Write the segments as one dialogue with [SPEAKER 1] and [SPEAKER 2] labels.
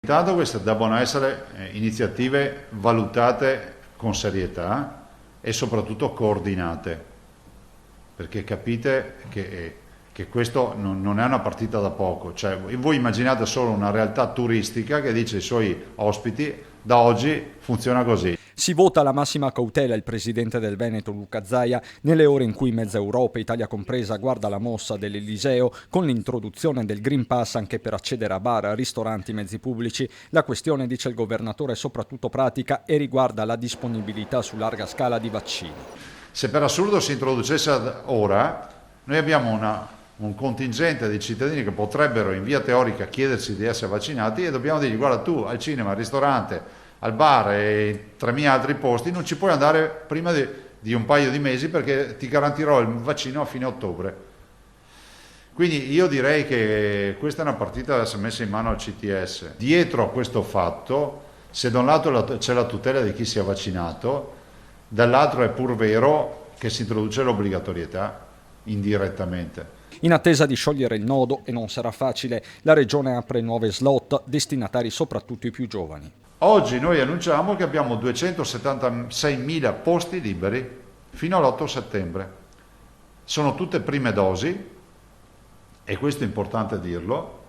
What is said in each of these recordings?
[SPEAKER 1] Intanto queste devono essere iniziative valutate con serietà e soprattutto coordinate, perché capite che questo non è una partita da poco. Cioè, voi immaginate solo una realtà turistica che dice ai suoi ospiti: da oggi funziona così.
[SPEAKER 2] Si vota alla massima cautela il presidente del Veneto Luca Zaia nelle ore in cui mezza Europa, Italia compresa, guarda la mossa dell'Eliseo con l'introduzione del Green Pass anche per accedere a bar, ristoranti, mezzi pubblici. La questione, dice il governatore, è soprattutto pratica e riguarda la disponibilità su larga scala di vaccini.
[SPEAKER 1] Se per assurdo si introducesse ora, noi abbiamo un contingente di cittadini che potrebbero in via teorica chiedersi di essere vaccinati e dobbiamo dirgli: guarda, tu al cinema, al ristorante, al bar e in 3.000 altri posti non ci puoi andare prima di un paio di mesi perché ti garantirò il vaccino a fine ottobre. Quindi io direi che questa è una partita da essere messa in mano al CTS. Dietro a questo fatto, se da un lato c'è la tutela di chi si è vaccinato, dall'altro è pur vero che si introduce l'obbligatorietà indirettamente.
[SPEAKER 2] In attesa di sciogliere il nodo, e non sarà facile, la Regione apre nuove slot, destinatari soprattutto i più giovani.
[SPEAKER 1] Oggi noi annunciamo che abbiamo 276.000 posti liberi fino all'8 settembre. Sono tutte prime dosi, e questo è importante dirlo,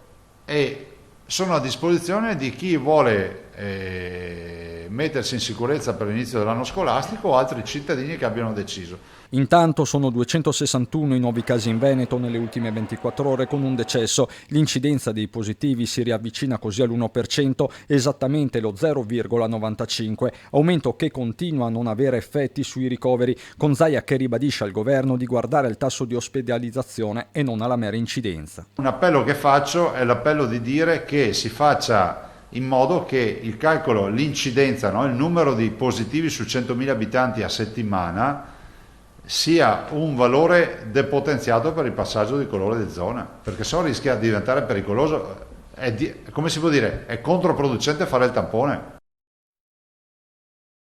[SPEAKER 1] e sono a disposizione di chi vuole mettersi in sicurezza per l'inizio dell'anno scolastico o altri cittadini che abbiano deciso.
[SPEAKER 2] Intanto sono 261 i nuovi casi in Veneto nelle ultime 24 ore con un decesso. L'incidenza dei positivi si riavvicina così all'1%, esattamente lo 0,95, aumento che continua a non avere effetti sui ricoveri, con Zaia che ribadisce al governo di guardare al tasso di ospedalizzazione e non alla mera incidenza.
[SPEAKER 1] Un appello che faccio è l'appello di dire che si faccia in modo che il calcolo, l'incidenza, no? Il numero di positivi su 100.000 abitanti a settimana sia un valore depotenziato per il passaggio di colore di zona, perché se no rischia di diventare pericoloso. Come si può dire, è controproducente fare il tampone.